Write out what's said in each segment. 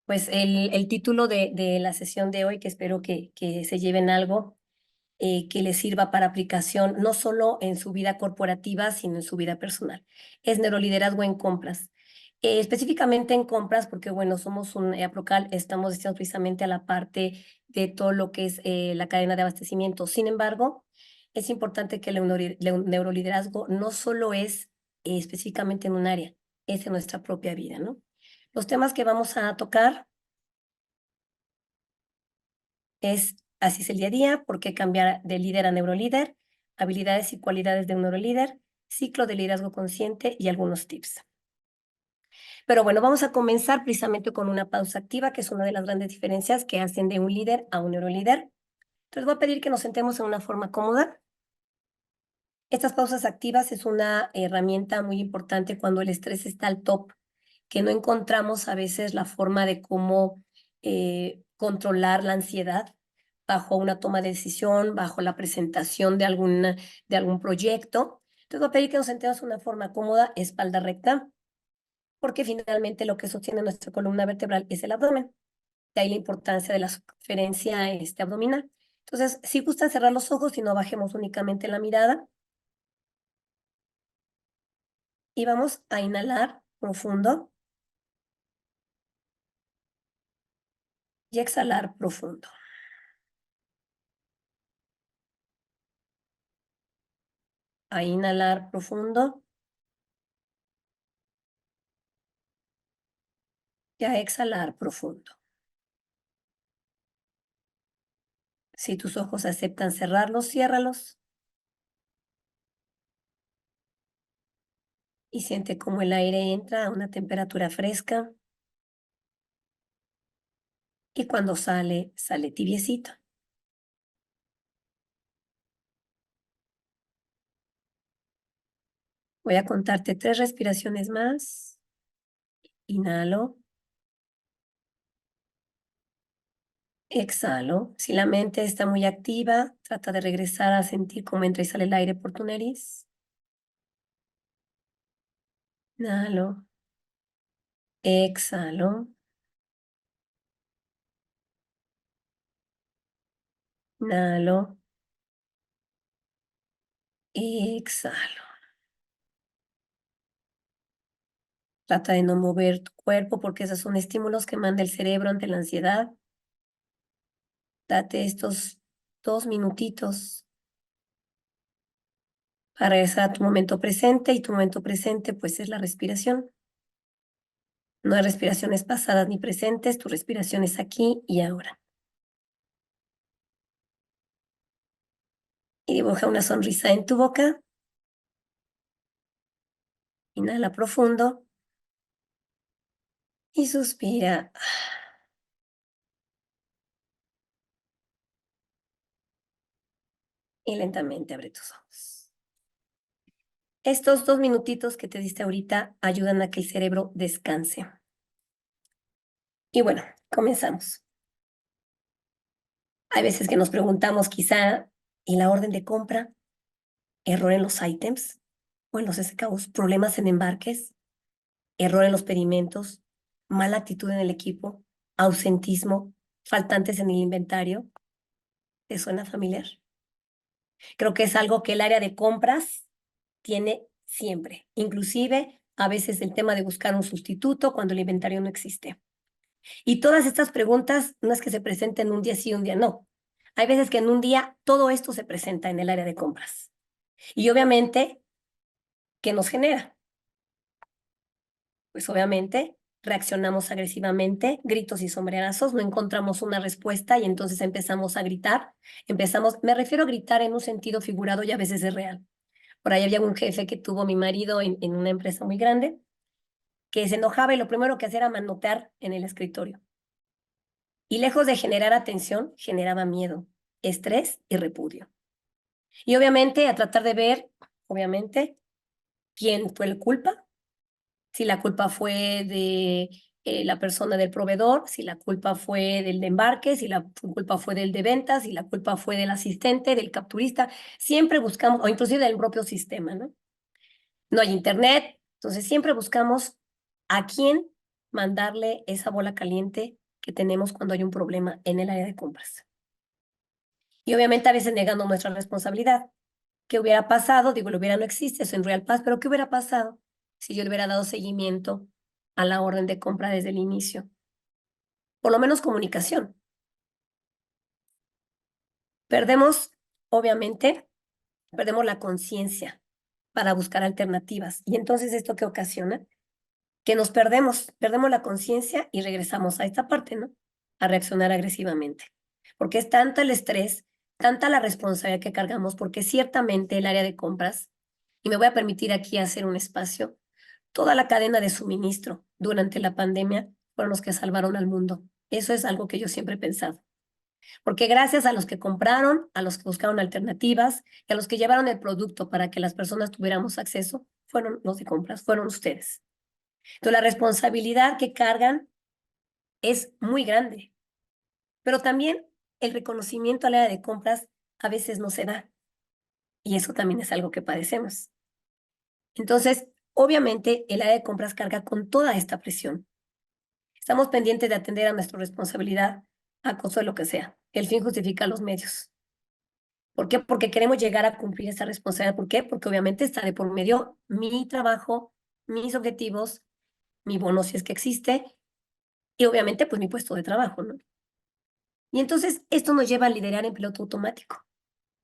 Pues el título de la sesión de hoy, que espero que se lleven algo que les sirva para aplicación, no solo en su vida corporativa, sino en su vida personal. Es neuroliderazgo en compras. Específicamente en compras, porque bueno, somos un Aprocal, estamos destinados precisamente a la parte de todo lo que es la cadena de abastecimiento. Sin embargo, es importante que el neuroliderazgo no solo es específicamente en un área, es en nuestra propia vida, ¿no? Los temas que vamos a tocar es así es el día a día, por qué cambiar de líder a neurolíder, habilidades y cualidades de un neurolíder, ciclo de liderazgo consciente y algunos tips. Pero bueno, vamos a comenzar precisamente con una pausa activa, que es una de las grandes diferencias que hacen de un líder a un neurolíder. Entonces voy a pedir que nos sentemos en una forma cómoda. Estas pausas activas es una herramienta muy importante cuando el estrés está al top, que no encontramos a veces la forma de cómo controlar la ansiedad bajo una toma de decisión, bajo la presentación de algún proyecto. Entonces voy a pedir que nos sentemos en una forma cómoda, espalda recta, porque finalmente lo que sostiene nuestra columna vertebral es el abdomen. De ahí la importancia de la circunferencia abdominal. Entonces, si gustan cerrar los ojos y no bajemos únicamente la mirada. Y vamos a inhalar profundo y exhalar profundo. A inhalar profundo y a exhalar profundo. Si tus ojos aceptan cerrarlos, ciérralos. Y siente cómo el aire entra a una temperatura fresca. Y cuando sale, sale tibiecito. Voy a contarte 3 respiraciones más. Inhalo. Exhalo. Si la mente está muy activa, trata de regresar a sentir cómo entra y sale el aire por tu nariz. Inhalo. Exhalo. Inhalo. Exhalo. Trata de no mover tu cuerpo porque esos son estímulos que manda el cerebro ante la ansiedad. Date estos 2 minutitos para regresar a tu momento presente, y tu momento presente pues es la respiración. No hay respiraciones pasadas ni presentes, tu respiración es aquí y ahora. Y dibuja una sonrisa en tu boca. Inhala profundo y suspira. Y lentamente abre tus ojos. Estos 2 minutitos que te diste ahorita ayudan a que el cerebro descanse. Y bueno, comenzamos. Hay veces que nos preguntamos quizá, ¿y la orden de compra? ¿Error en los ítems o en los SKUs? ¿Problemas en embarques? ¿Error en los pedimentos? ¿Mala actitud en el equipo? ¿Ausentismo? ¿Faltantes en el inventario? ¿Te suena familiar? Creo que es algo que el área de compras tiene siempre. Inclusive, a veces el tema de buscar un sustituto cuando el inventario no existe. Y todas estas preguntas no es que se presenten un día sí, un día no. Hay veces que en un día todo esto se presenta en el área de compras. Y obviamente, ¿qué nos genera? Pues obviamente reaccionamos agresivamente, gritos y sombrerazos, no encontramos una respuesta y entonces empezamos a gritar. Me refiero a gritar en un sentido figurado y a veces es real. Por ahí había un jefe que tuvo mi marido en una empresa muy grande, que se enojaba y lo primero que hacía era manotear en el escritorio. Y lejos de generar atención, generaba miedo, estrés y repudio. Y obviamente a tratar de ver, obviamente, quién fue la culpa, si la culpa fue de la persona del proveedor, si la culpa fue del de embarque, si la culpa fue del de ventas, si la culpa fue del asistente, del capturista. Siempre buscamos, o inclusive del propio sistema, ¿no? No hay internet, entonces siempre buscamos a quién mandarle esa bola caliente que tenemos cuando hay un problema en el área de compras. Y obviamente a veces negando nuestra responsabilidad. ¿Qué hubiera pasado? Digo, lo hubiera no existe, eso en Real Paz, pero ¿qué hubiera pasado si yo le hubiera dado seguimiento a la orden de compra desde el inicio? Por lo menos comunicación. Perdemos, obviamente, perdemos la conciencia para buscar alternativas. Y entonces, ¿esto qué ocasiona? Que nos perdemos la conciencia y regresamos a esta parte, ¿no? A reaccionar agresivamente. Porque es tanta el estrés, tanta la responsabilidad que cargamos, porque ciertamente el área de compras, y me voy a permitir aquí hacer un espacio, toda la cadena de suministro durante la pandemia fueron los que salvaron al mundo. Eso es algo que yo siempre he pensado. Porque gracias a los que compraron, a los que buscaron alternativas y a los que llevaron el producto para que las personas tuviéramos acceso, fueron los de compras, fueron ustedes. Entonces, la responsabilidad que cargan es muy grande, pero también el reconocimiento al área de compras a veces no se da, y eso también es algo que padecemos. Entonces, obviamente, el área de compras carga con toda esta presión. Estamos pendientes de atender a nuestra responsabilidad a costo de lo que sea. El fin justifica los medios. ¿Por qué? Porque queremos llegar a cumplir esa responsabilidad. ¿Por qué? Porque obviamente está de por medio mi trabajo, mis objetivos, mi bono si es que existe, y obviamente pues mi puesto de trabajo, ¿no? Y entonces esto nos lleva a liderar en piloto automático.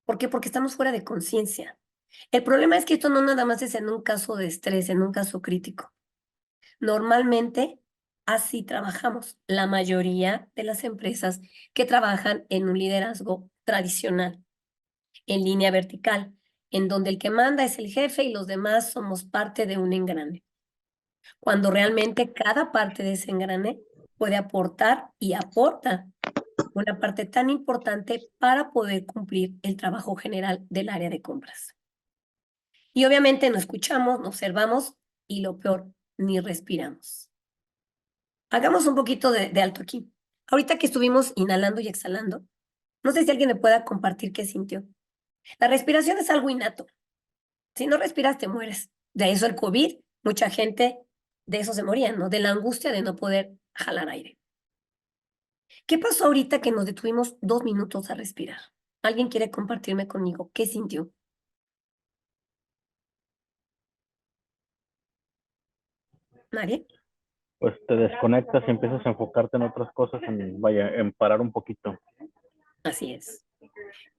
¿Por qué? Porque estamos fuera de conciencia. El problema es que esto no nada más es en un caso de estrés, en un caso crítico. Normalmente así trabajamos la mayoría de las empresas que trabajan en un liderazgo tradicional, en línea vertical, en donde el que manda es el jefe y los demás somos parte de un engrane. Cuando realmente cada parte de ese engrane puede aportar y aporta una parte tan importante para poder cumplir el trabajo general del área de compras. Y obviamente no escuchamos, no observamos y lo peor, ni respiramos. Hagamos un poquito de alto aquí. Ahorita que estuvimos inhalando y exhalando, no sé si alguien me pueda compartir qué sintió. La respiración es algo innato. Si no respiras, te mueres. De eso el COVID, mucha gente de eso se moría, ¿no? De la angustia de no poder jalar aire. ¿Qué pasó ahorita que nos detuvimos 2 minutos a respirar? ¿Alguien quiere compartirme conmigo qué sintió? ¿Nadie? Pues te desconectas y empiezas a enfocarte en otras cosas, en parar un poquito. Así es.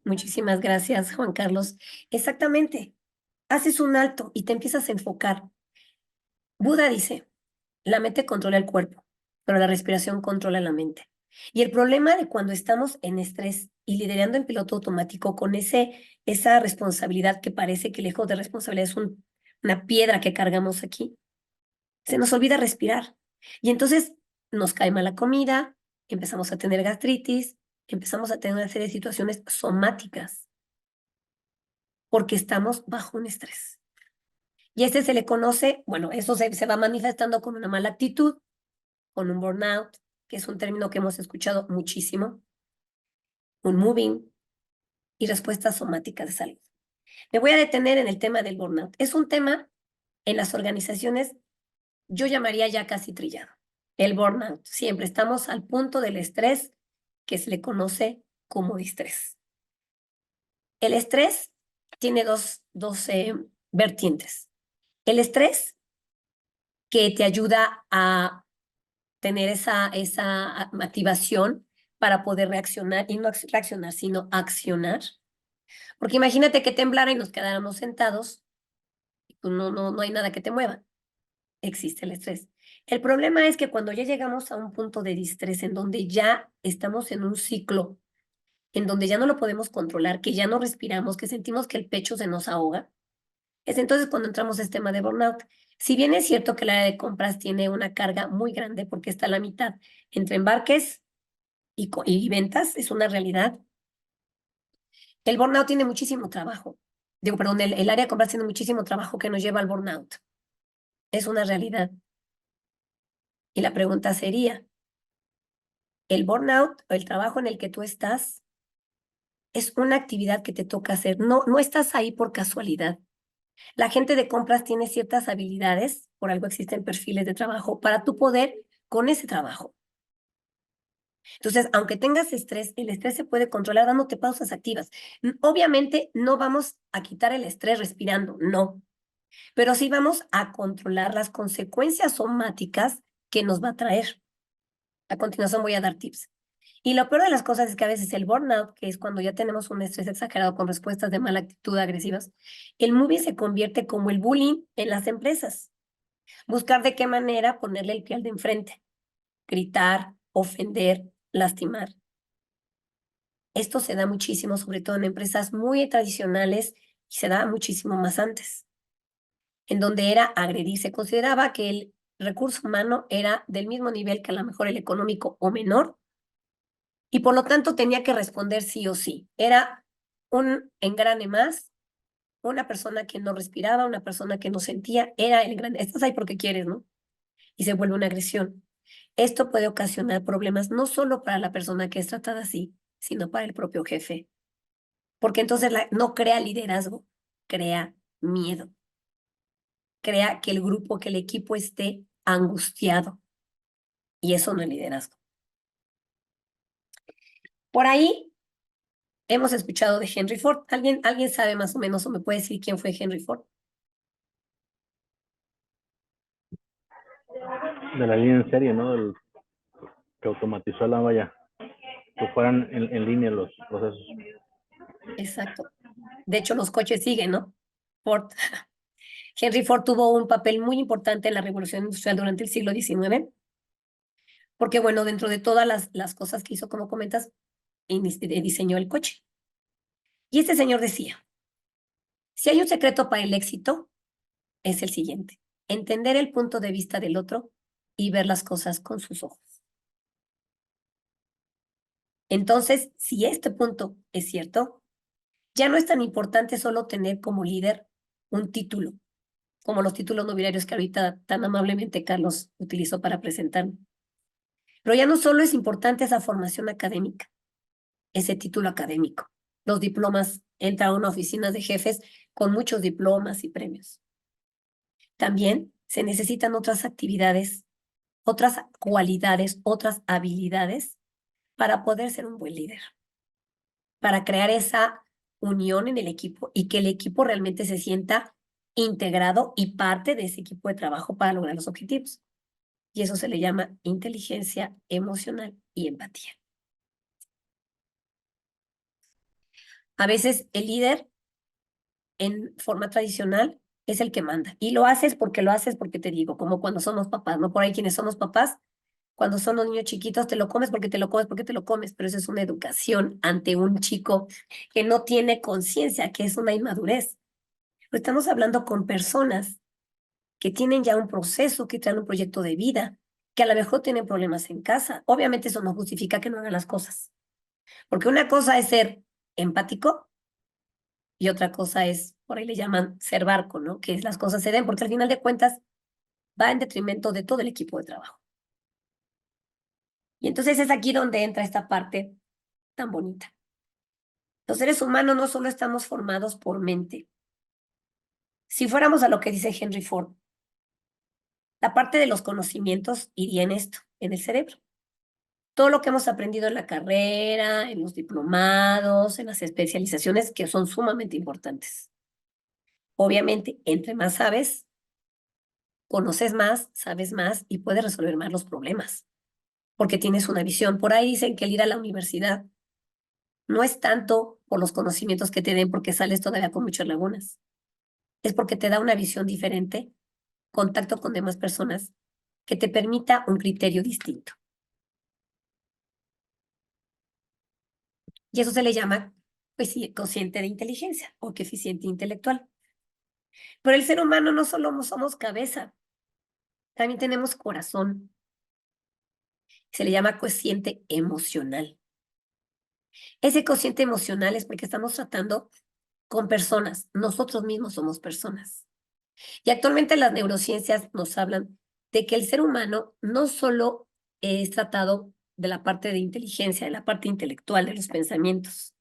Muchísimas gracias, Juan Carlos. Exactamente. Haces un alto y te empiezas a enfocar. Buda dice, la mente controla el cuerpo, pero la respiración controla la mente. Y el problema de cuando estamos en estrés y liderando en piloto automático con esa responsabilidad que parece que lejos de responsabilidad es una piedra que cargamos aquí, se nos olvida respirar. Y entonces nos cae mala comida, empezamos a tener gastritis, empezamos a tener una serie de situaciones somáticas porque estamos bajo un estrés. Y este se le conoce, bueno, eso se va manifestando con una mala actitud, con un burnout, que es un término que hemos escuchado muchísimo, un moving y respuestas somáticas de salud. Me voy a detener en el tema del burnout. Es un tema en las organizaciones, yo llamaría ya casi trillado. El burnout. Siempre estamos al punto del estrés que se le conoce como distrés. El estrés tiene dos vertientes. El estrés que te ayuda a tener esa activación para poder reaccionar, y no reaccionar, sino accionar. Porque imagínate que temblara y nos quedáramos sentados, y pues no hay nada que te mueva. Existe el estrés. El problema es que cuando ya llegamos a un punto de distrés en donde ya estamos en un ciclo, en donde ya no lo podemos controlar, que ya no respiramos, que sentimos que el pecho se nos ahoga, es entonces cuando entramos a este tema de burnout. Si bien es cierto que el área de compras tiene una carga muy grande porque está a la mitad entre embarques y ventas, es una realidad. El burnout tiene muchísimo trabajo. Digo, perdón, el área de compras tiene muchísimo trabajo que nos lleva al burnout. Es una realidad. Y la pregunta sería, ¿el burnout o el trabajo en el que tú estás es una actividad que te toca hacer? No estás ahí por casualidad. La gente de compras tiene ciertas habilidades, por algo existen perfiles de trabajo, para tu poder con ese trabajo. Entonces, aunque tengas estrés, el estrés se puede controlar dándote pausas activas. Obviamente, no vamos a quitar el estrés respirando, no. Pero sí vamos a controlar las consecuencias somáticas que nos va a traer. A continuación voy a dar tips. Y lo peor de las cosas es que a veces el burnout, que es cuando ya tenemos un estrés exagerado con respuestas de mala actitud agresivas, el movie se convierte como el bullying en las empresas. Buscar de qué manera ponerle el pie al de enfrente, gritar, ofender, lastimar. Esto se da muchísimo, sobre todo en empresas muy tradicionales, y se da muchísimo más antes, en donde era agredir. Se consideraba que el recurso humano era del mismo nivel que a lo mejor el económico o menor, y por lo tanto tenía que responder sí o sí. Era un engrane más, una persona que no respiraba, una persona que no sentía, era el engrane. Estás ahí porque quieres, ¿no? Y se vuelve una agresión. Esto puede ocasionar problemas no solo para la persona que es tratada así, sino para el propio jefe. Porque entonces no crea liderazgo, crea miedo, crea que el grupo, que el equipo esté angustiado. Y eso no es liderazgo. Por ahí hemos escuchado de Henry Ford. ¿Alguien sabe más o menos o me puede decir quién fue Henry Ford? De la línea en serie, ¿no? Que automatizó la valla, que fueran en línea los procesos. Exacto. De hecho, los coches siguen, ¿no? Ford. Henry Ford tuvo un papel muy importante en la revolución industrial durante el siglo XIX, porque bueno, dentro de todas las cosas que hizo, como comentas, diseñó el coche. Y este señor decía, si hay un secreto para el éxito, es el siguiente: entender el punto de vista del otro y ver las cosas con sus ojos. Entonces, si este punto es cierto, ya no es tan importante solo tener como líder un título, como los títulos nobiliarios que ahorita tan amablemente Carlos utilizó para presentar. Pero ya no solo es importante esa formación académica, ese título académico. Los diplomas, entra a una oficina de jefes con muchos diplomas y premios. También se necesitan otras actividades, otras cualidades, otras habilidades para poder ser un buen líder, para crear esa unión en el equipo y que el equipo realmente se sienta integrado y parte de ese equipo de trabajo para lograr los objetivos. Y eso se le llama inteligencia emocional y empatía. A veces el líder en forma tradicional es el que manda. Y lo haces porque te digo, como cuando somos papás, ¿no? Por ahí quienes somos papás, cuando son los niños chiquitos, te lo comes porque te lo comes porque te lo comes, pero eso es una educación ante un chico que no tiene conciencia, que es una inmadurez. Pero estamos hablando con personas que tienen ya un proceso, que traen un proyecto de vida, que a lo mejor tienen problemas en casa. Obviamente eso no justifica que no hagan las cosas, porque una cosa es ser empático y otra cosa es, por ahí le llaman ser barco, ¿no? Que las cosas se den, porque al final de cuentas va en detrimento de todo el equipo de trabajo. Y entonces es aquí donde entra esta parte tan bonita. Los seres humanos no solo estamos formados por mente. Si fuéramos a lo que dice Henry Ford, la parte de los conocimientos iría en esto, en el cerebro. Todo lo que hemos aprendido en la carrera, en los diplomados, en las especializaciones, que son sumamente importantes. Obviamente, entre más sabes, conoces más, sabes más y puedes resolver más los problemas, porque tienes una visión. Por ahí dicen que el ir a la universidad no es tanto por los conocimientos que te den porque sales todavía con muchas lagunas, es porque te da una visión diferente, contacto con demás personas, que te permita un criterio distinto. Y eso se le llama, pues sí, cociente de inteligencia o coeficiente intelectual. Pero el ser humano no solo somos cabeza, también tenemos corazón. Se le llama cociente emocional. Ese cociente emocional es porque estamos tratando con personas. Nosotros mismos somos personas. Y actualmente las neurociencias nos hablan de que el ser humano no solo es tratado de la parte de inteligencia, de la parte intelectual, de los pensamientos.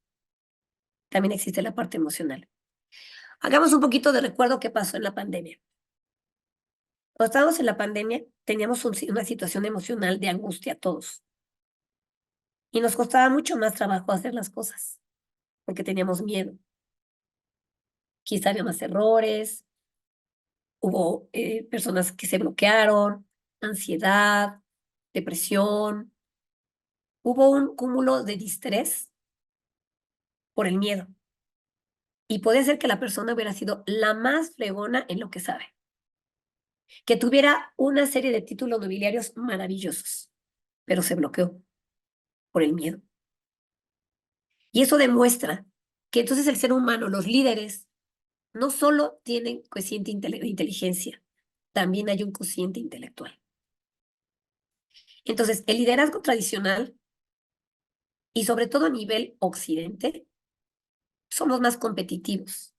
También existe la parte emocional. Hagamos un poquito de recuerdo qué pasó en la pandemia. Cuando estábamos en la pandemia, teníamos una situación emocional de angustia todos. Y nos costaba mucho más trabajo hacer las cosas, porque teníamos miedo. Quizá había más errores, hubo personas que se bloquearon, ansiedad, depresión. Hubo un cúmulo de distrés por el miedo. Y puede ser que la persona hubiera sido la más fregona en lo que sabe, que tuviera una serie de títulos nobiliarios maravillosos, pero se bloqueó por el miedo. Y eso demuestra que entonces el ser humano, los líderes, no solo tienen cociente de inteligencia, también hay un cociente intelectual. Entonces, el liderazgo tradicional, y sobre todo a nivel occidente, somos más competitivos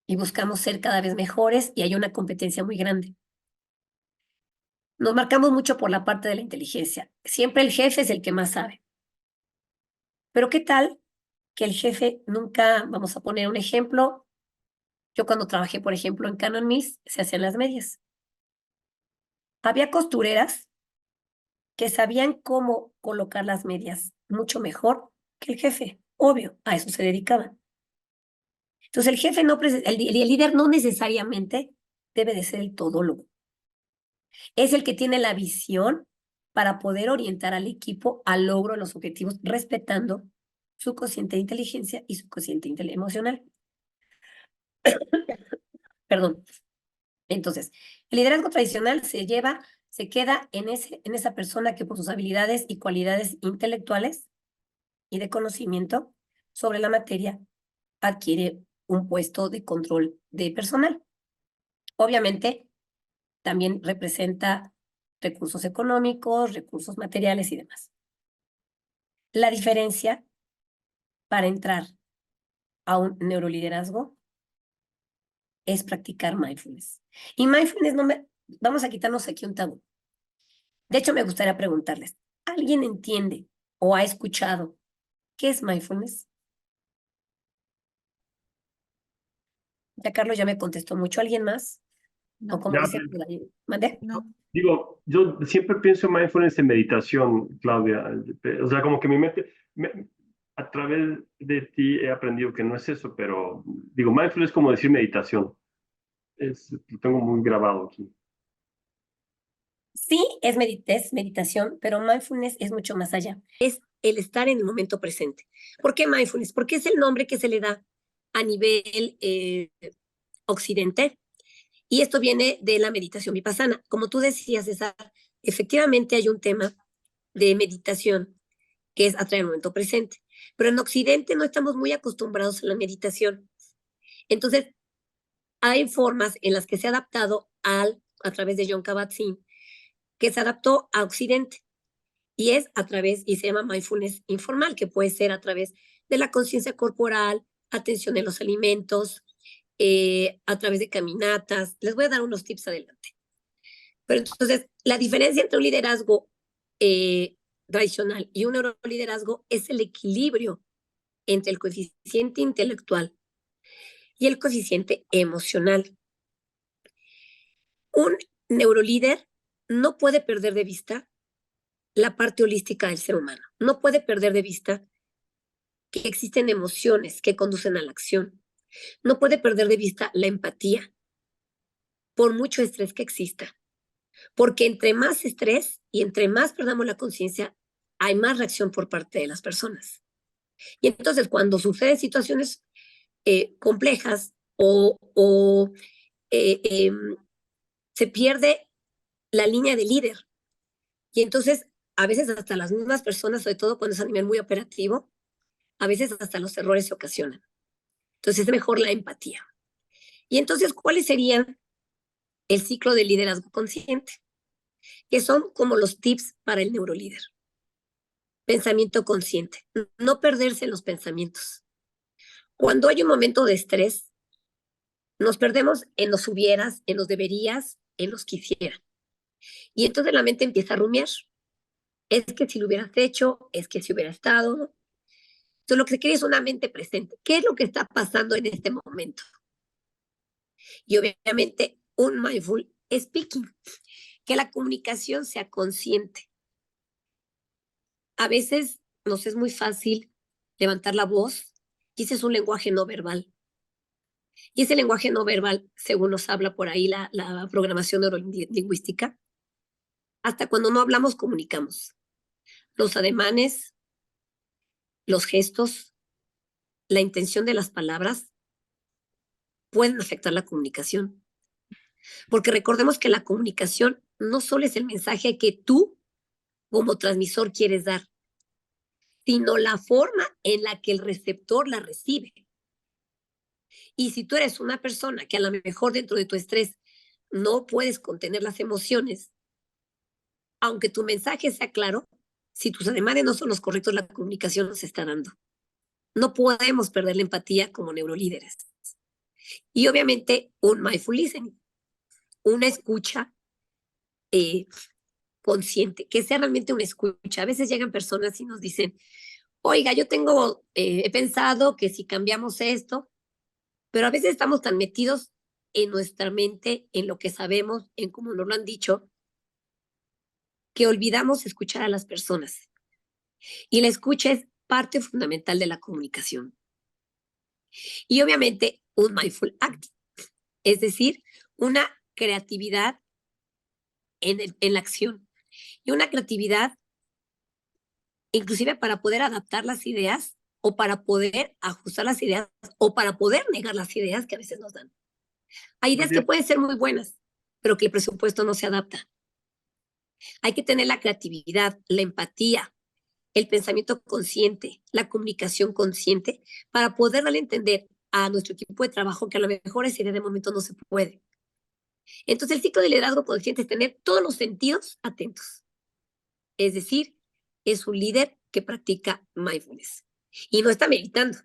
y buscamos ser cada vez mejores y hay una competencia muy grande. Nos marcamos mucho por la parte de la inteligencia. Siempre el jefe es el que más sabe. Pero ¿qué tal que el jefe nunca, vamos a poner un ejemplo, yo cuando trabajé, por ejemplo, en Canon Mills, se hacían las medias. Había costureras que sabían cómo colocar las medias mucho mejor que el jefe. Obvio, a eso se dedicaban. Entonces el jefe no, el líder no necesariamente debe de ser el todólogo. Es el que tiene la visión para poder orientar al equipo al logro de los objetivos, respetando su cociente de inteligencia y su cociente emocional. Perdón. Entonces, el liderazgo tradicional se queda en esa persona que por sus habilidades y cualidades intelectuales y de conocimiento sobre la materia adquiere un puesto de control de personal. Obviamente, también representa recursos económicos, recursos materiales y demás. La diferencia para entrar a un neuroliderazgo es practicar mindfulness. Y mindfulness, vamos a quitarnos aquí un tabú. De hecho, me gustaría preguntarles, ¿alguien entiende o ha escuchado qué es mindfulness? Ya Carlos ya me contestó mucho. ¿Alguien más? O No, como Ya, dice, ¿mandé? no. digo, yo siempre pienso en mindfulness en meditación, Claudia. O sea, como que mi mente, a través de ti he aprendido que no es eso, pero digo, mindfulness es como decir meditación. Lo tengo muy grabado aquí. Sí, es meditación, pero mindfulness es mucho más allá. Es el estar en el momento presente. ¿Por qué mindfulness? Porque es el nombre que se le da a nivel occidental. Y esto viene de la meditación vipassana. Como tú decías, César, efectivamente hay un tema de meditación que es atraer el momento presente. Pero en Occidente no estamos muy acostumbrados a la meditación. Entonces, hay formas en las que se ha adaptado a través de John Kabat-Zinn, que se adaptó a Occidente. Y es a través, y se llama mindfulness informal, que puede ser a través de la conciencia corporal, atención en los alimentos, a través de caminatas. Les voy a dar unos tips adelante. Pero entonces, la diferencia entre un liderazgo tradicional y un neuroliderazgo es el equilibrio entre el coeficiente intelectual y el coeficiente emocional. Un neurolíder no puede perder de vista la parte holística del ser humano. No puede perder de vista que existen emociones que conducen a la acción. No puede perder de vista la empatía, por mucho estrés que exista. Porque entre más estrés y entre más perdamos la conciencia, hay más reacción por parte de las personas. Y entonces cuando suceden situaciones complejas o se pierde la línea de líder. Y entonces a veces hasta las mismas personas, sobre todo cuando es a nivel muy operativo, a veces hasta los errores se ocasionan. Entonces es mejor la empatía. Y entonces, ¿cuáles serían el ciclo de liderazgo consciente? Que son como los tips para el neurolíder. Pensamiento consciente. No perderse en los pensamientos. Cuando hay un momento de estrés, nos perdemos en los hubieras, en los deberías, en los quisiera. Y entonces la mente empieza a rumiar. Es que si lo hubieras hecho, es que si hubiera estado. Entonces lo que se quiere es una mente presente. ¿Qué es lo que está pasando en este momento? Y obviamente un mindful speaking, que la comunicación sea consciente. A veces nos es muy fácil levantar la voz y ese es un lenguaje no verbal. Y ese lenguaje no verbal, según nos habla por ahí la programación neurolingüística, hasta cuando no hablamos comunicamos. Los ademanes, los gestos, la intención de las palabras pueden afectar la comunicación. Porque recordemos que la comunicación no solo es el mensaje que tú como transmisor quieres dar, sino la forma en la que el receptor la recibe. Y si tú eres una persona que a lo mejor dentro de tu estrés no puedes contener las emociones, aunque tu mensaje sea claro, si tus ademanes no son los correctos, la comunicación no se está dando. No podemos perder la empatía como neurolíderes. Y obviamente un mindful listening, una escucha consciente, que sea realmente una escucha. A veces llegan personas y nos dicen, oiga, yo he pensado que si cambiamos esto, pero a veces estamos tan metidos en nuestra mente, en lo que sabemos, en cómo nos lo han dicho, que olvidamos escuchar a las personas. Y la escucha es parte fundamental de la comunicación. Y obviamente un mindful act, es decir, una creatividad en la acción. Y una creatividad inclusive para poder adaptar las ideas o para poder ajustar las ideas o para poder negar las ideas que a veces nos dan. Hay Muy ideas que bien. pueden ser muy buenas, pero que el presupuesto no se adapta. Hay que tener la creatividad, la empatía, el pensamiento consciente, la comunicación consciente para poder darle a entender a nuestro equipo de trabajo que a lo mejor esa idea de momento no se puede. Entonces, el ciclo de liderazgo consciente es tener todos los sentidos atentos. Es decir, es un líder que practica mindfulness y no está meditando.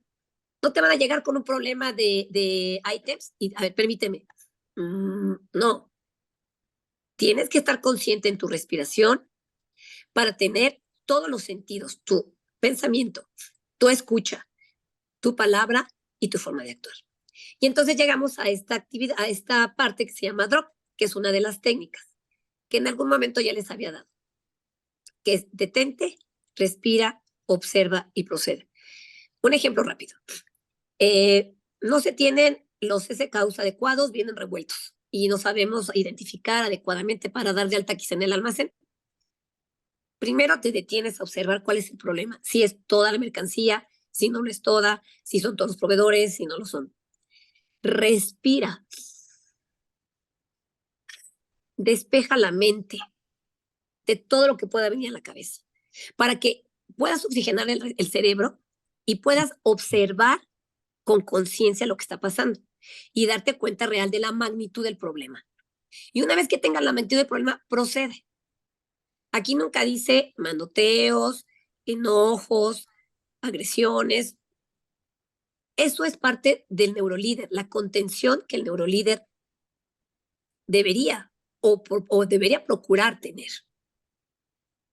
No te van a llegar con un problema de ítems y, a ver, permíteme. No, tienes que estar consciente en tu respiración para tener todos los sentidos, tu pensamiento, tu escucha, tu palabra y tu forma de actuar. Y entonces llegamos a esta actividad, a esta parte que se llama drop, que es una de las técnicas que en algún momento ya les había dado, que es detente, respira, observa y procede. Un ejemplo rápido. No se tienen los SKUs adecuados, vienen revueltos y no sabemos identificar adecuadamente para dar de alta quizá en el almacén. Primero te detienes a observar cuál es el problema, si es toda la mercancía, si no lo es toda, si son todos los proveedores, si no lo son. Respira, despeja la mente de todo lo que pueda venir a la cabeza para que puedas oxigenar el cerebro y puedas observar con conciencia lo que está pasando y darte cuenta real de la magnitud del problema. Y una vez que tengas la magnitud del problema, procede. Aquí nunca dice manoteos, enojos, agresiones. Eso es parte del neurolíder, la contención que el neurolíder debería o debería procurar tener.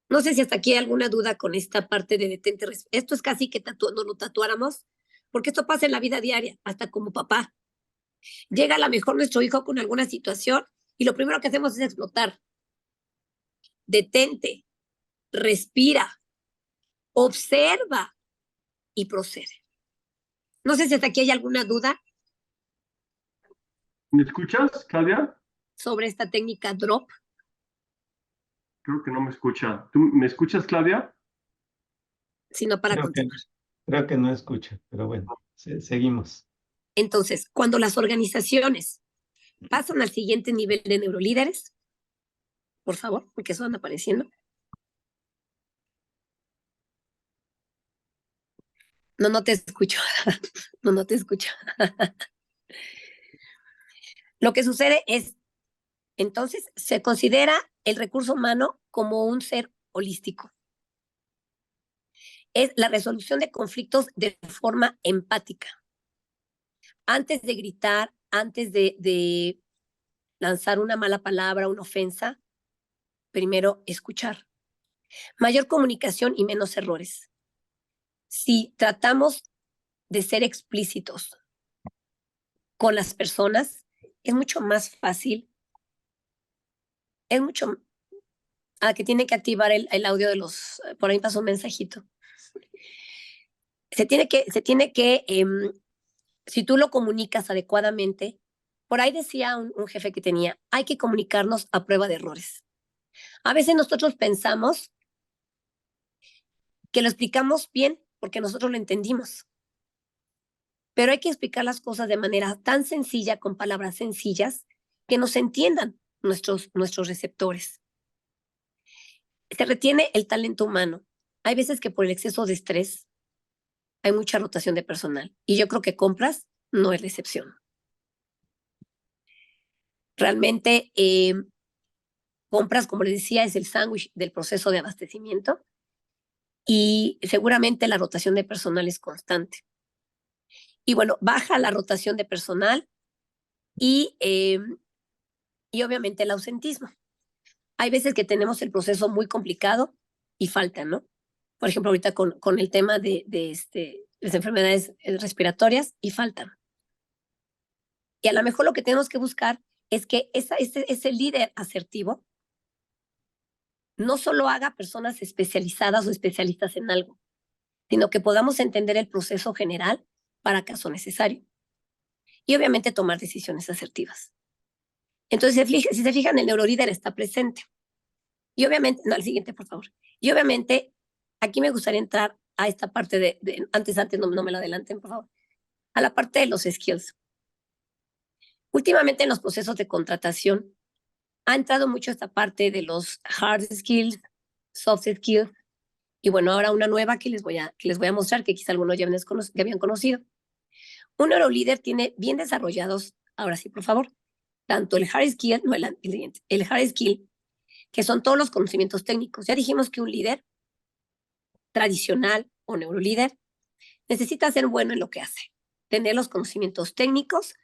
No sé si hasta aquí hay alguna duda con esta parte de detente. Esto es casi que nos lo tatuáramos, porque esto pasa en la vida diaria, hasta como papá. Llega a lo mejor nuestro hijo con alguna situación y lo primero que hacemos es explotar. Detente, respira, observa y procede. No sé si hasta aquí hay alguna duda ¿Me escuchas, Claudia? sobre esta técnica drop. Creo que no me escucha. ¿Tú me escuchas, Claudia? Sino para Creo que, continuar. creo que no escucha, pero bueno, seguimos. Entonces, cuando las organizaciones pasan al siguiente nivel de neurolíderes, por favor, porque eso anda apareciendo. No, no te escucho. No, no te escucho. Lo que sucede es, entonces, se considera el recurso humano como un ser holístico. Es la resolución de conflictos de forma empática. Antes de gritar, antes de lanzar una mala palabra, una ofensa, primero escuchar. Mayor comunicación y menos errores. Si tratamos de ser explícitos con las personas, es mucho más fácil, es mucho que tiene que activar el audio de los, por ahí pasó un mensajito. Se tiene que si tú lo comunicas adecuadamente, por ahí decía un jefe que tenía, hay que comunicarnos a prueba de errores. A veces nosotros pensamos que lo explicamos bien porque nosotros lo entendimos, pero hay que explicar las cosas de manera tan sencilla, con palabras sencillas, que nos entiendan nuestros receptores. Se retiene el talento humano. Hay veces que por el exceso de estrés hay mucha rotación de personal y yo creo que compras no es la excepción. Realmente compras, como les decía, es el sándwich del proceso de abastecimiento y seguramente la rotación de personal es constante. Y bueno, baja la rotación de personal y obviamente el ausentismo. Hay veces que tenemos el proceso muy complicado y faltan, ¿no? Por ejemplo, ahorita con el tema de las enfermedades respiratorias y faltan. Y a lo mejor lo que tenemos que buscar es que ese líder asertivo no solo haga personas especializadas o especialistas en algo, sino que podamos entender el proceso general para caso necesario. Y obviamente tomar decisiones asertivas. Entonces, si se fijan, el neurolíder está presente. Y obviamente, no, al siguiente, por favor. Y obviamente, aquí me gustaría entrar a esta parte antes no me lo adelanten, por favor, a la parte de los skills. Últimamente en los procesos de contratación ha entrado mucho esta parte de los hard skills, soft skills, y bueno, ahora una nueva que les voy a mostrar, que quizá algunos ya habían conocido. Un neurolíder tiene bien desarrollados, ahora sí, por favor, tanto el hard skill, no el hard skill, que son todos los conocimientos técnicos. Ya dijimos que un líder tradicional o neurolíder necesita ser bueno en lo que hace, tener los conocimientos técnicos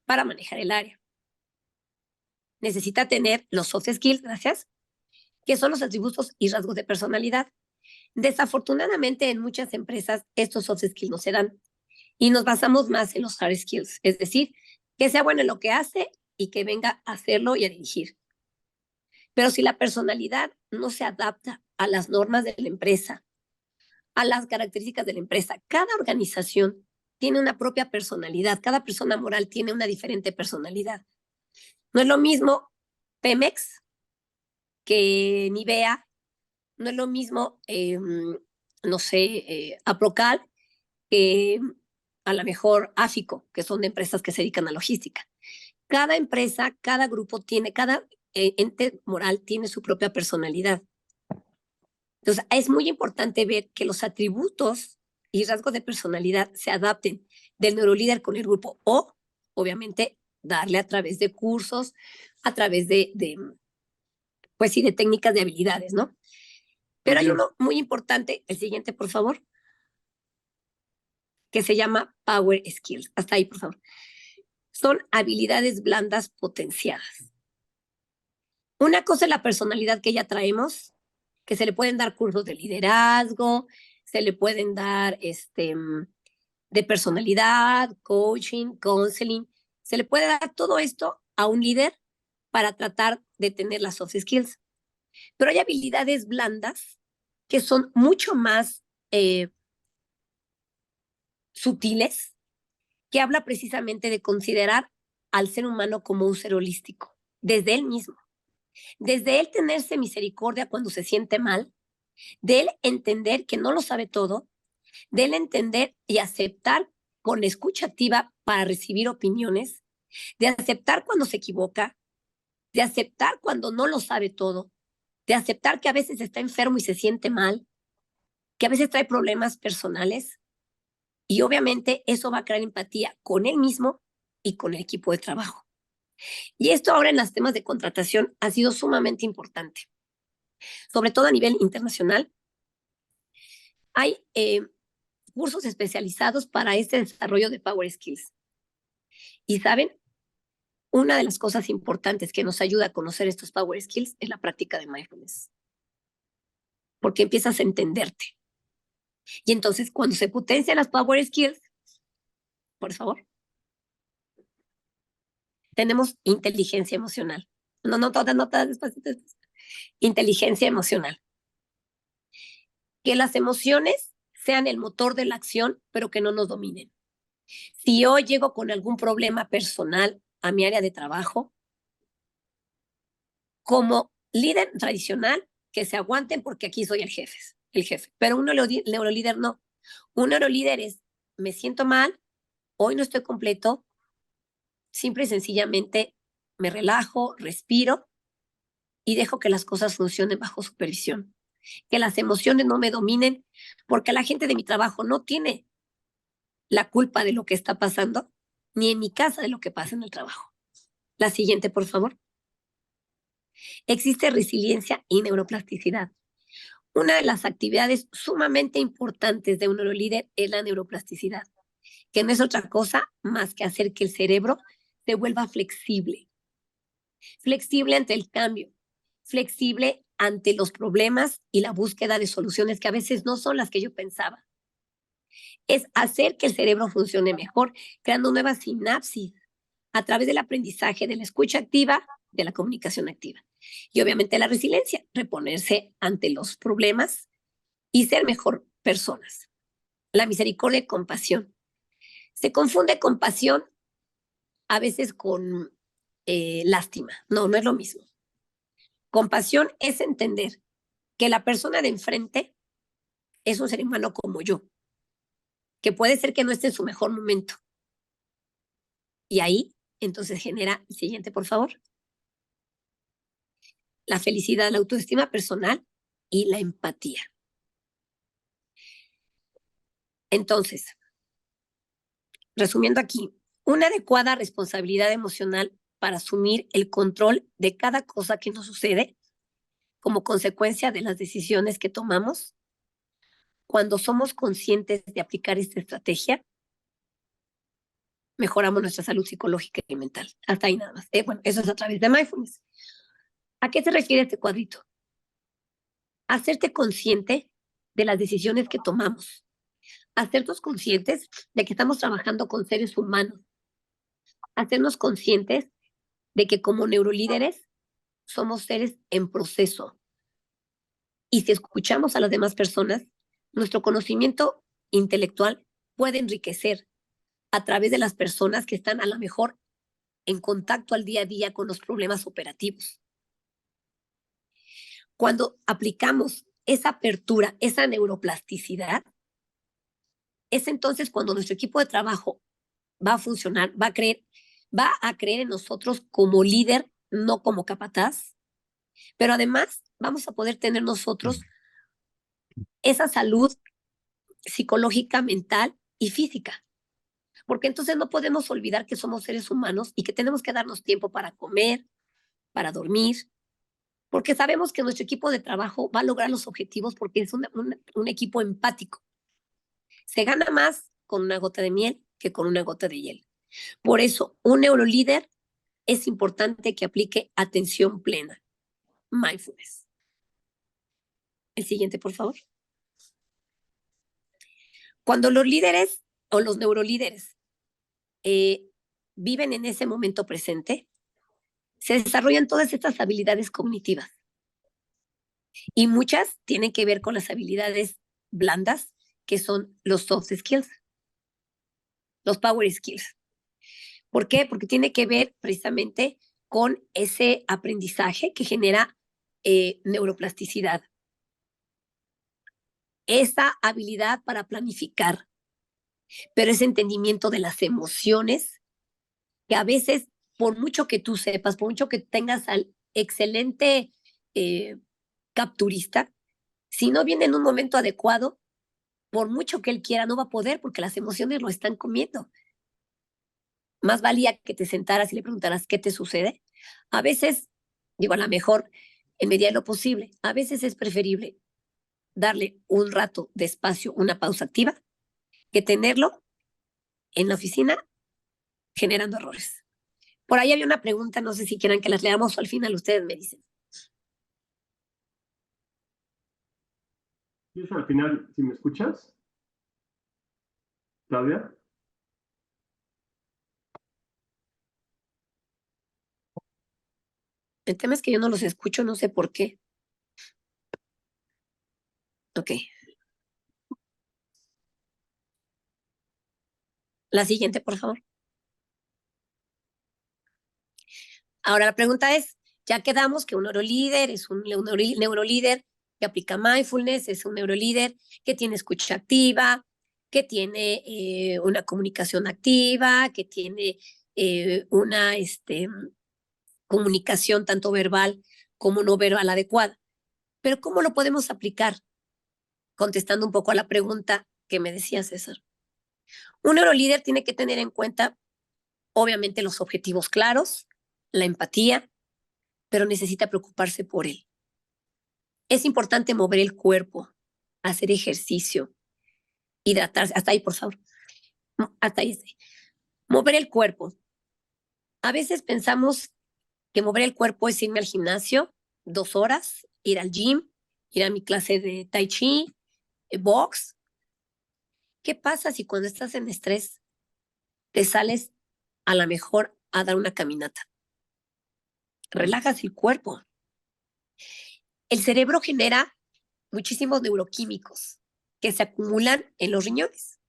para manejar el área. Necesita tener los soft skills, gracias, que son los atributos y rasgos de personalidad. Desafortunadamente, en muchas empresas, estos soft skills no se dan y nos basamos más en los hard skills, es decir, que sea bueno en lo que hace y que venga a hacerlo y a dirigir. Pero si la personalidad no se adapta a las normas de la empresa, a las características de la empresa, cada organización tiene una propia personalidad, cada persona moral tiene una diferente personalidad. No es lo mismo Pemex que Nivea, no es lo mismo, no sé, Aprocal que a lo mejor Áfico, que son de empresas que se dedican a logística. Cada empresa, cada grupo tiene, cada ente moral tiene su propia personalidad. Entonces, es muy importante ver que los atributos y rasgos de personalidad se adapten del neurolíder con el grupo o, obviamente, darle a través de cursos, a través pues sí, de técnicas de habilidades, ¿no? Pero hay uno muy importante, el siguiente, por favor, que se llama Power Skills. Hasta ahí, por favor. Son habilidades blandas potenciadas. Una cosa es la personalidad que ya traemos, que se le pueden dar cursos de liderazgo, se le pueden dar de personalidad, coaching, counseling, se le puede dar todo esto a un líder para tratar de tener las soft skills. Pero hay habilidades blandas que son mucho más sutiles, que habla precisamente de considerar al ser humano como un ser holístico, desde él mismo. Desde él tenerse misericordia cuando se siente mal, de él entender que no lo sabe todo, de él entender y aceptar con escucha activa para recibir opiniones, de aceptar cuando se equivoca, de aceptar cuando no lo sabe todo, de aceptar que a veces está enfermo y se siente mal, que a veces trae problemas personales, y obviamente eso va a crear empatía con él mismo y con el equipo de trabajo. Y esto ahora en los temas de contratación ha sido sumamente importante, sobre todo a nivel internacional. Hay cursos especializados para este desarrollo de Power Skills. Y saben, una de las cosas importantes que nos ayuda a conocer estos Power Skills es la práctica de mindfulness. Porque empiezas a entenderte. Y entonces, cuando se potencian las Power Skills, por favor, tenemos inteligencia emocional. No, todas despacito. Inteligencia emocional. Que las emociones sean el motor de la acción, pero que no nos dominen. Si yo llego con algún problema personal a mi área de trabajo, como líder tradicional, que se aguanten porque aquí soy el jefe. Pero un neurolíder no. Un neurolíder es, me siento mal, hoy no estoy completo, simple y sencillamente me relajo, respiro y dejo que las cosas funcionen bajo supervisión. Que las emociones no me dominen, porque la gente de mi trabajo no tiene la culpa de lo que está pasando, ni en mi casa de lo que pasa en el trabajo. La siguiente, por favor. Existe resiliencia y neuroplasticidad. Una de las actividades sumamente importantes de un neurolíder es la neuroplasticidad, que no es otra cosa más que hacer que el cerebro se vuelva flexible. Flexible ante el cambio, flexible ante los problemas y la búsqueda de soluciones que a veces no son las que yo pensaba. Es hacer que el cerebro funcione mejor, creando nuevas sinapsis a través del aprendizaje, de la escucha activa, de la comunicación activa. Y obviamente la resiliencia, reponerse ante los problemas y ser mejor personas. La misericordia y compasión. Se confunde compasión a veces con lástima. No, no es lo mismo. Compasión es entender que la persona de enfrente es un ser humano como yo, que puede ser que no esté en su mejor momento. Y ahí, entonces, genera el siguiente, por favor. La felicidad, la autoestima personal y la empatía. Entonces, resumiendo aquí, una adecuada responsabilidad emocional para asumir el control de cada cosa que nos sucede como consecuencia de las decisiones que tomamos. Cuando somos conscientes de aplicar esta estrategia, mejoramos nuestra salud psicológica y mental. Hasta ahí nada más. Bueno, eso es a través de mindfulness. ¿A qué se refiere este cuadrito? Hacerte consciente de las decisiones que tomamos. Hacernos conscientes de que estamos trabajando con seres humanos. Hacernos conscientes de que como neurolíderes somos seres en proceso. Y si escuchamos a las demás personas, nuestro conocimiento intelectual puede enriquecer a través de las personas que están a lo mejor en contacto al día a día con los problemas operativos. Cuando aplicamos esa apertura, esa neuroplasticidad, es entonces cuando nuestro equipo de trabajo va a funcionar, va a creer en nosotros como líder, no como capataz, pero además vamos a poder tener nosotros esa salud psicológica, mental y física. Porque entonces no podemos olvidar que somos seres humanos y que tenemos que darnos tiempo para comer, para dormir, porque sabemos que nuestro equipo de trabajo va a lograr los objetivos porque es un equipo empático. Se gana más con una gota de miel que con una gota de hiel. Por eso, un neurolíder es importante que aplique atención plena, mindfulness. El siguiente, por favor. Cuando los líderes o los neurolíderes viven en ese momento presente, se desarrollan todas estas habilidades cognitivas. Y muchas tienen que ver con las habilidades blandas, que son los soft skills, los power skills. ¿Por qué? Porque tiene que ver precisamente con ese aprendizaje que genera neuroplasticidad. Esa habilidad para planificar, pero ese entendimiento de las emociones, que a veces, por mucho que tú sepas, por mucho que tengas al excelente capturista, si no viene en un momento adecuado, por mucho que él quiera, no va a poder porque las emociones lo están comiendo. Más valía que te sentaras y le preguntaras qué te sucede. A veces, digo, a lo mejor en medida de lo posible, a veces es preferible darle un rato de espacio, una pausa activa, que tenerlo en la oficina generando errores. Por ahí había una pregunta, no sé si quieran que las leamos o al final ustedes me dicen. Y eso al final, si me escuchas, Claudia. El tema es que yo no los escucho, no sé por qué. Ok. La siguiente, por favor. Ahora la pregunta es, ya quedamos que un neurolíder es un neurolíder que aplica mindfulness, es un neurolíder que tiene escucha activa, que tiene una comunicación activa, que tiene una comunicación tanto verbal como no verbal adecuada. Pero ¿cómo lo podemos aplicar? Contestando un poco a la pregunta que me decía César. Un neurolíder tiene que tener en cuenta, obviamente, los objetivos claros, la empatía, pero necesita preocuparse por él. Es importante mover el cuerpo, hacer ejercicio, hidratarse. Hasta ahí, por favor. Hasta ahí. Mover el cuerpo. A veces pensamos que mover el cuerpo es irme al gimnasio 2 horas, ir al gym, ir a mi clase de tai chi, box. ¿Qué pasa si cuando estás en estrés te sales a lo mejor a dar una caminata? Relajas el cuerpo. El cerebro genera muchísimos neuroquímicos que se acumulan en los riñones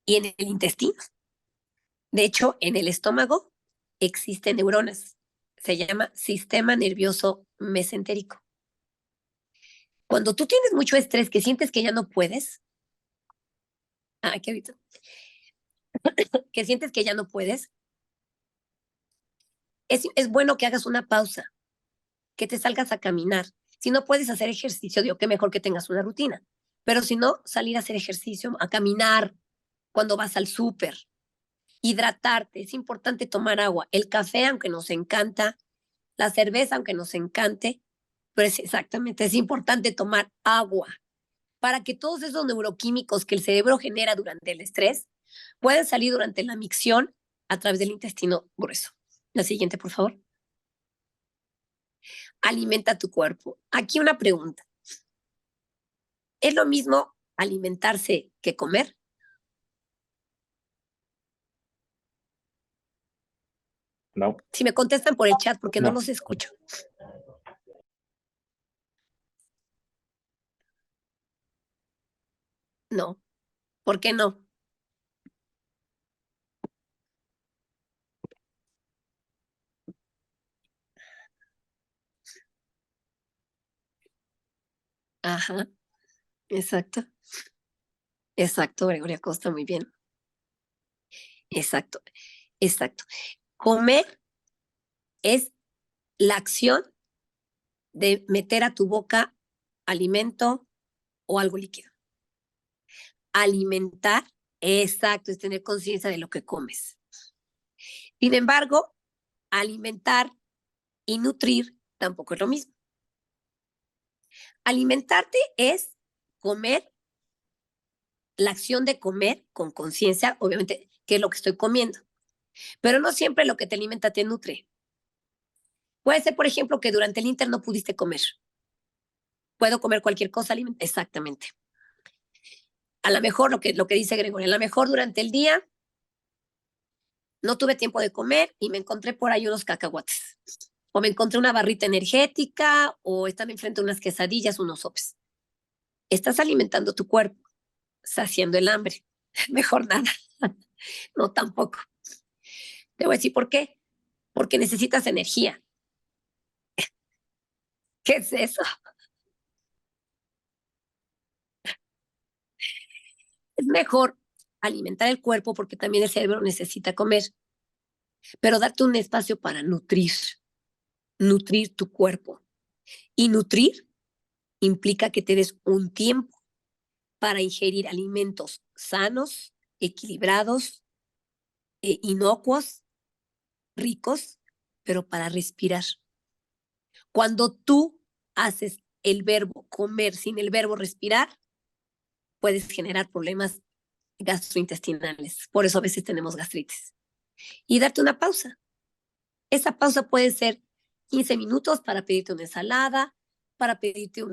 y en el intestino. De hecho, en el estómago existen neuronas. Se llama sistema nervioso mesentérico. Cuando tú tienes mucho estrés, que sientes que ya no puedes, que sientes que ya no puedes, es bueno que hagas una pausa, que te salgas a caminar. Si no puedes hacer ejercicio, digo que mejor que tengas una rutina. Pero si no, salir a hacer ejercicio, a caminar cuando vas al súper, hidratarte. Es importante tomar agua. El café, aunque nos encanta, la cerveza, aunque nos encante, pero es importante tomar agua para que todos esos neuroquímicos que el cerebro genera durante el estrés puedan salir durante la micción a través del intestino grueso. La siguiente, por favor. Alimenta tu cuerpo. Aquí una pregunta. ¿Es lo mismo alimentarse que comer? No, Si me contestan por el chat, porque no No. los escucho. No. ¿Por qué no? Ajá. Exacto. Exacto, Gregoria Costa, muy bien. Exacto. Exacto. Comer es la acción de meter a tu boca alimento o algo líquido. Alimentar, exacto, es tener conciencia de lo que comes. Sin embargo, alimentar y nutrir tampoco es lo mismo. Alimentarte es comer, la acción de comer con conciencia, obviamente, qué es lo que estoy comiendo. Pero no siempre lo que te alimenta te nutre. Puede ser, por ejemplo, que durante el inter no pudiste comer. Puedo comer cualquier cosa, exactamente. A lo mejor lo que dice Gregorio, a lo mejor durante el día no tuve tiempo de comer y me encontré por ahí unos cacahuates. O me encontré una barrita energética o estaba enfrente de unas quesadillas, unos sopes. Estás alimentando tu cuerpo, saciando el hambre. Mejor nada. No, tampoco. Te voy a decir por qué. Porque necesitas energía. ¿Qué es eso? Es mejor alimentar el cuerpo porque también el cerebro necesita comer, pero darte un espacio para nutrir tu cuerpo. Y nutrir implica que te des un tiempo para ingerir alimentos sanos, equilibrados, inocuos, ricos, pero para respirar. Cuando tú haces el verbo comer sin el verbo respirar, puedes generar problemas gastrointestinales. Por eso a veces tenemos gastritis. Y darte una pausa. Esa pausa puede ser 15 minutos para pedirte una ensalada, para pedirte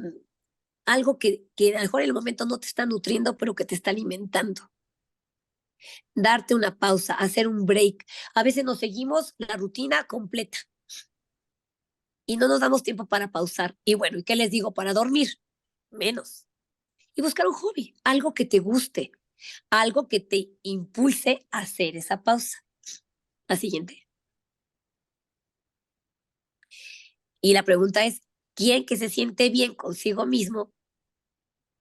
algo que a lo mejor en el momento no te está nutriendo, pero que te está alimentando. Darte una pausa, hacer un break. A veces nos seguimos la rutina completa y no nos damos tiempo para pausar. Y bueno, ¿y qué les digo? Para dormir, menos. Y buscar un hobby, algo que te guste. Algo que te impulse a hacer esa pausa. La siguiente. Y la pregunta es, ¿quién que se siente bien consigo mismo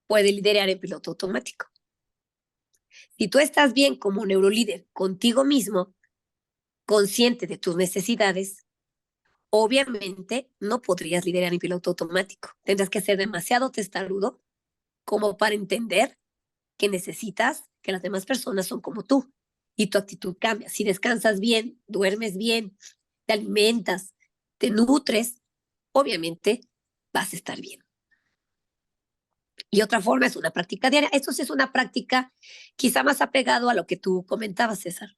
puede liderar en piloto automático? Si tú estás bien como neurolíder contigo mismo, consciente de tus necesidades, obviamente no podrías liderar en piloto automático. Tendrás que ser demasiado testarudo como para entender que necesitas que las demás personas son como tú y tu actitud cambia. Si descansas bien, duermes bien, te alimentas, te nutres, obviamente vas a estar bien. Y otra forma es una práctica diaria. Esto sí es una práctica quizá más apegado a lo que tú comentabas, César.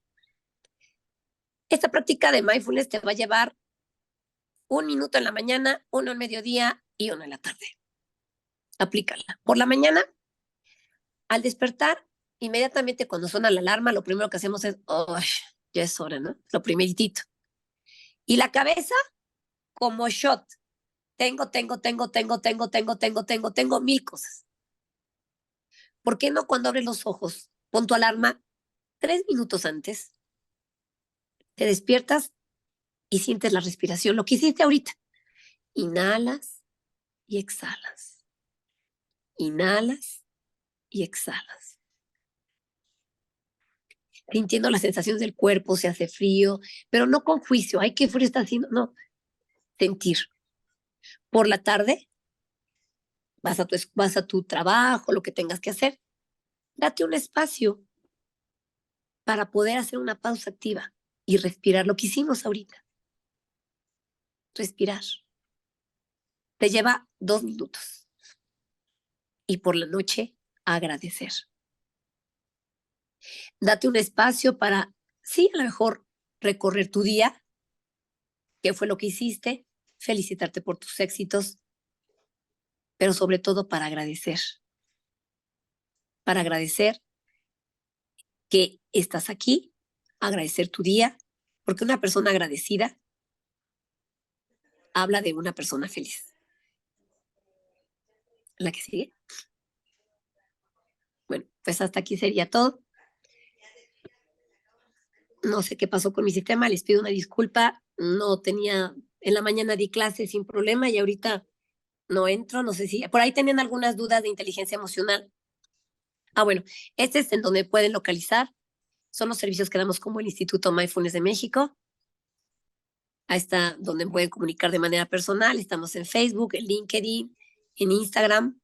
Esta práctica de mindfulness te va a llevar 1 minuto en la mañana, 1 al mediodía y 1 en la tarde. Aplícala. Por la mañana, al despertar, inmediatamente cuando suena la alarma, lo primero que hacemos es, oh, ya es hora, ¿no? Lo primeritito. Y la cabeza como shot. Tengo 1000 cosas. ¿Por qué no cuando abres los ojos, pon tu alarma 3 minutos antes, te despiertas y sientes la respiración, lo que hiciste ahorita? Inhalas y exhalas. Inhalas y exhalas. Sintiendo las sensaciones del cuerpo, se hace frío, pero no con juicio, ay, qué frío está haciendo, no, sentir. Por la tarde, vas a tu trabajo, lo que tengas que hacer, date un espacio para poder hacer una pausa activa y respirar, lo que hicimos ahorita. Respirar. Te lleva 2 minutos. Y por la noche, agradecer. Date un espacio para, sí, a lo mejor recorrer tu día, qué fue lo que hiciste, felicitarte por tus éxitos, pero sobre todo para agradecer. Para agradecer que estás aquí, agradecer tu día, porque una persona agradecida habla de una persona feliz. ¿La que sigue? Bueno, pues hasta aquí sería todo. No sé qué pasó con mi sistema, les pido una disculpa. No tenía, en la mañana di clase sin problema y ahorita no entro. No sé si por ahí tenían algunas dudas de inteligencia emocional. Bueno, este es en donde pueden localizar. Son los servicios que damos como el Instituto Mindfulness de México. Ahí está donde pueden comunicar de manera personal. Estamos en Facebook, en LinkedIn, en Instagram.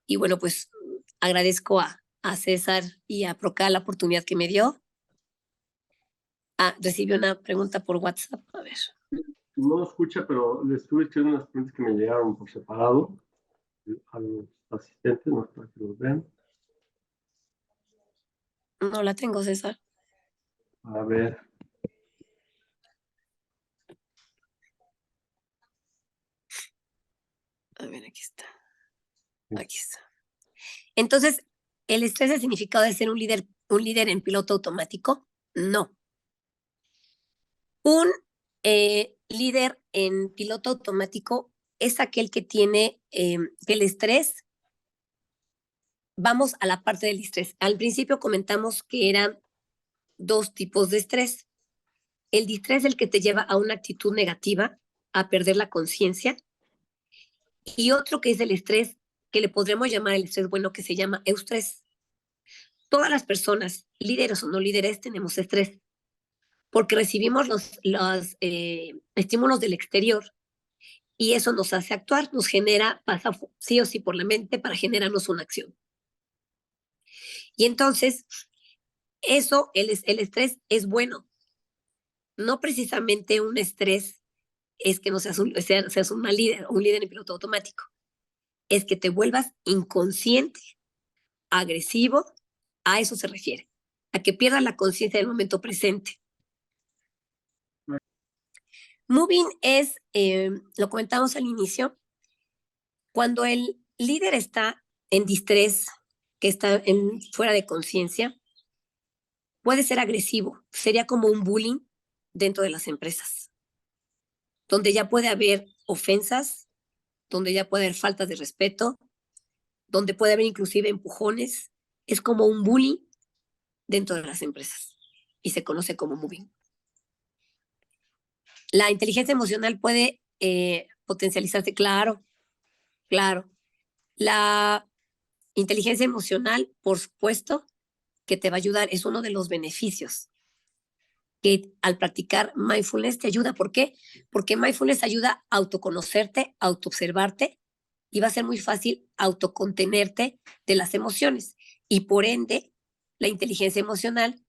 Y bueno, pues agradezco a César y a Procal la oportunidad que me dio. Recibí una pregunta por WhatsApp. A ver. No lo escucha, pero le estuve echando unas preguntas que me llegaron por separado a los asistentes, no para que los vean. No la tengo, César. A ver. A ver, aquí está. Aquí está. Entonces, ¿el estrés es el significado de ser un líder en piloto automático? No. Un líder en piloto automático es aquel que tiene el estrés. Vamos a la parte del estrés. Al principio comentamos que eran 2 tipos de estrés. El distrés es el que te lleva a una actitud negativa, a perder la conciencia, y otro que es el estrés, que le podremos llamar el estrés bueno, que se llama eustrés. Todas las personas, líderes o no líderes, tenemos estrés, porque recibimos los estímulos del exterior y eso nos hace actuar, nos genera, pasa sí o sí por la mente para generarnos una acción. Y entonces, eso, el estrés es bueno. No precisamente un estrés es que no seas un líder en piloto automático. Es que te vuelvas inconsciente, agresivo, a eso se refiere, a que pierdas la conciencia del momento presente. Moving es, lo comentamos al inicio, cuando el líder está en distrés, que está fuera de conciencia, puede ser agresivo, sería como un bullying dentro de las empresas, donde ya puede haber ofensas, donde ya puede haber faltas de respeto, donde puede haber inclusive empujones, es como un bullying dentro de las empresas y se conoce como moving. La inteligencia emocional puede potencializarse, claro. La inteligencia emocional, por supuesto, que te va a ayudar, es uno de los beneficios que al practicar mindfulness te ayuda. ¿Por qué? Porque mindfulness ayuda a autoconocerte, a autoobservarte y va a ser muy fácil autocontenerte de las emociones. Y por ende, la inteligencia emocional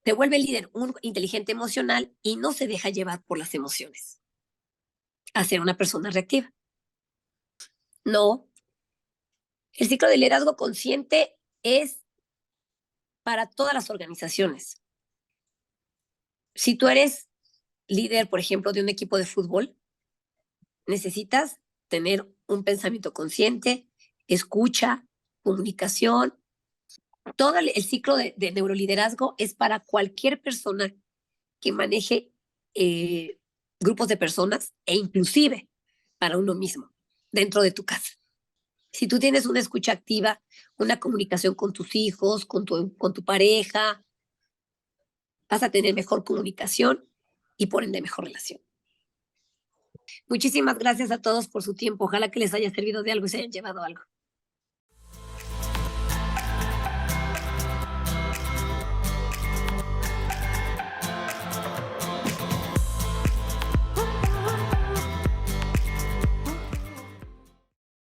te vuelve líder, un inteligente emocional y no se deja llevar por las emociones a ser una persona reactiva. No. El ciclo de liderazgo consciente es para todas las organizaciones. Si tú eres líder, por ejemplo, de un equipo de fútbol, necesitas tener un pensamiento consciente, escucha, comunicación. Todo el ciclo de neuroliderazgo es para cualquier persona que maneje grupos de personas e inclusive para uno mismo dentro de tu casa. Si tú tienes una escucha activa, una comunicación con tus hijos, con tu pareja, vas a tener mejor comunicación y por ende mejor relación. Muchísimas gracias a todos por su tiempo. Ojalá que les haya servido de algo y se hayan llevado algo.